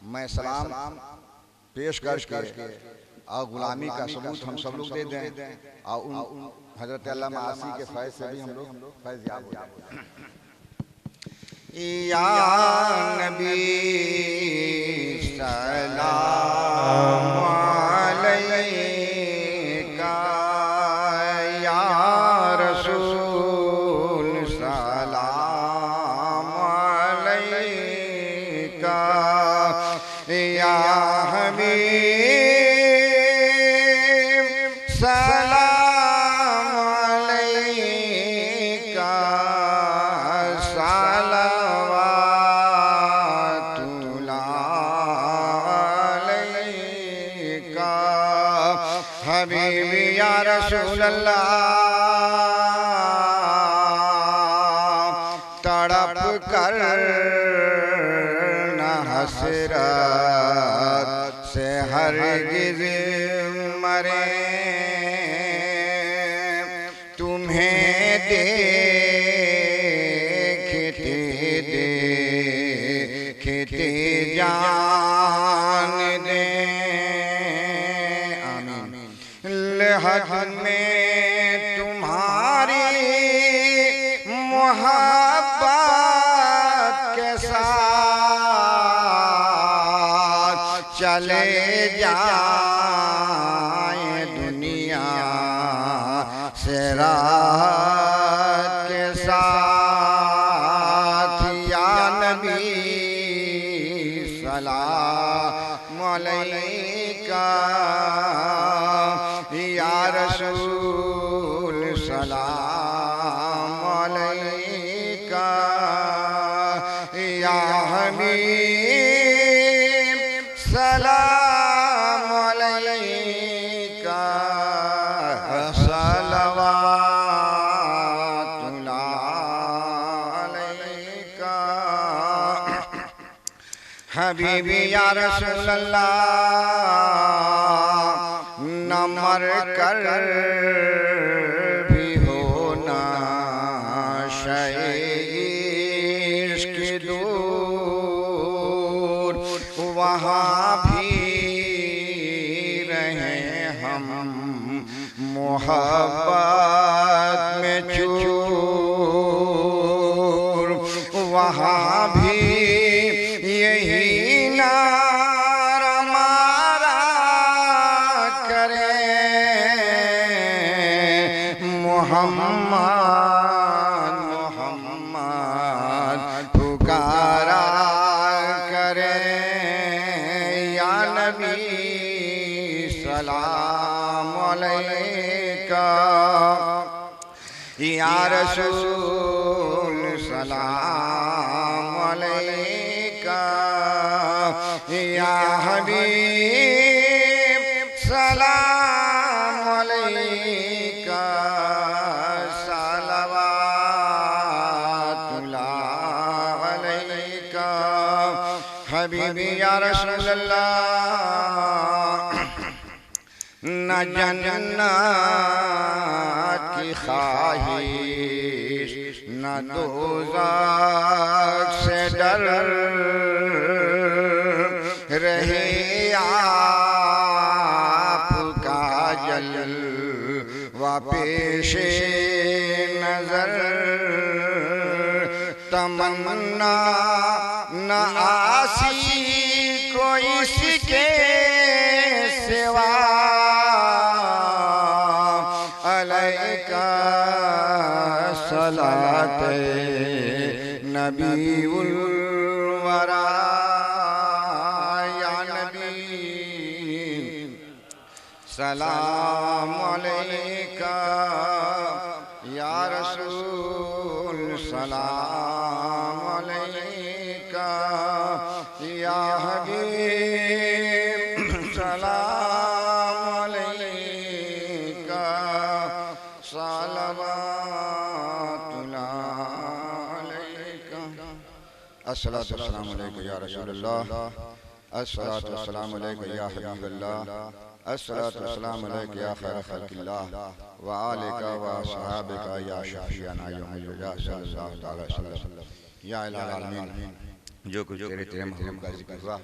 मैं सलाम पेश करके और गुलामी का सबूत हम सब लोग दे दें और उन हजरत अल्लामा आसी के फैज़ से भी हम लोग फैज़ याब हो जाए। या नबी सलाम अलैका, या रसूल सलाम अलैका, या हबीब सलाम अलैका, सलावतुल्लाह अलैका, हबीबी या रसूल अल्लाह, तड़प कर न हसरत से हरगिज़ मरे, तुम्हें देखते देखते जान दे। आमीन। लहद में तुम्हारी मोहब्बत के साथ चले जाए दुनिया से राहत के साथ, या नबी सलाम अलैका, या रसूल सलाम अलैका, या हबीब सलाम अलैका, सलवातुल्लाह अलैका, हबीबी या रसूल अल्लाह, न मर कर भी होना इश्क दूर, वहाँ भी रहे हम मोहब्बत में चूर, वहाँ भी यही नारा मारा करे, मोहम्मद मोहम्मद पुकारा करे, या नबी सलाम अलैका, या रसूल सलाम अलैका, या हबीब सलाम अलैका, सलवातुल्लाह अलैका, हबीबी या रसूल अल्लाह, न जन्नत की ख्वाहिश न दोज़ख से डर, रहे आपका जलवा पेशे नजर, तमन्ना न आसी कोई इसके सिवा, अलैका सलाते नबीउल वरा, या नबी सलाम अलैका, या रसूल सलाम अलैका, या हबीब सलाम अलैका, सलवातुल्लाह अलैका। अस्सलातु वस्सलामु अलैका या रसूलल्लाह, अस्सलातु वस्सलामु अलैका या हबीबल्लाह, अस्सलातु वस्सलामु अलैका या खैर खल्किल्लाह, व आलिका व असहाबिका या शफीअना यौमल वजा सल्लल्लाहु अलैहि वसल्लम। या इलाही आमीन। जो कुछ तेरे महबूब का जिक्र हुआ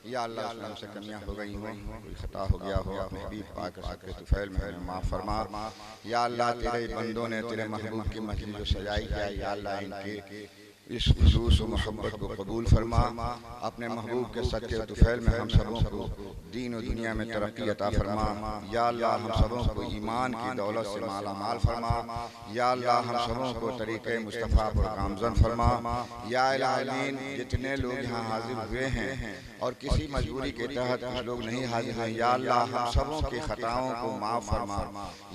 या अल्लाह उस नाम से कमियाँ हो गई हों, कोई खता हो गया हो, अपने हबीब पाक के तुफैल में माफ़ फरमा। या अल्लाह तेरे बंदों ने तेरे महबूब की मजलिस जो सजाई है, या अल्लाह इनके इस खुलूस व मोहब्बत को कबूल फरमा। अपने महबूब के सच्चे तुफैल में हम सबों को दीन और दुनिया में तरक्की अता फरमा। या अल्लाह हम सबों को ईमान की दौलत से माला माल फरमा। या अल्लाह हम सबों को तरीक़े मुस्तफ़ा पर गामज़न फरमा। या इलाहीन जितने लोग यहाँ हाजिर हुए हैं और किसी मजबूरी के तहत कुछ लोग नहीं हाजिर हैं, या अल्लाह हम सबों की खताओं को माफ़ फरमा।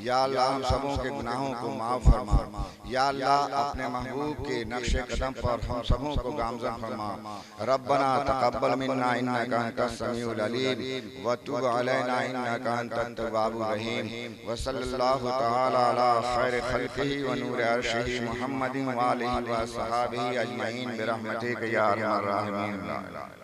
या अल्लाह हम सबों के गुनाहों को माफ़ फरमा। या अल्लाह अपने महबूब के नक्शे कदम पर हम सबों को गामज़न फरमा। रब्बना तक़ब्बल मिन्ना इन्नका अंतस समीउल अलीम व तुब अलैना इन्नका अंतत तव्वाबुर रहीम व सल्लल्लाहु तआला अला खैरि खल्क़िही व नूरि अर्शिही मुहम्मदिन व आलिहि व अस्हाबिही अजमईन बिरहमतिका या अरहमर राहिमीन।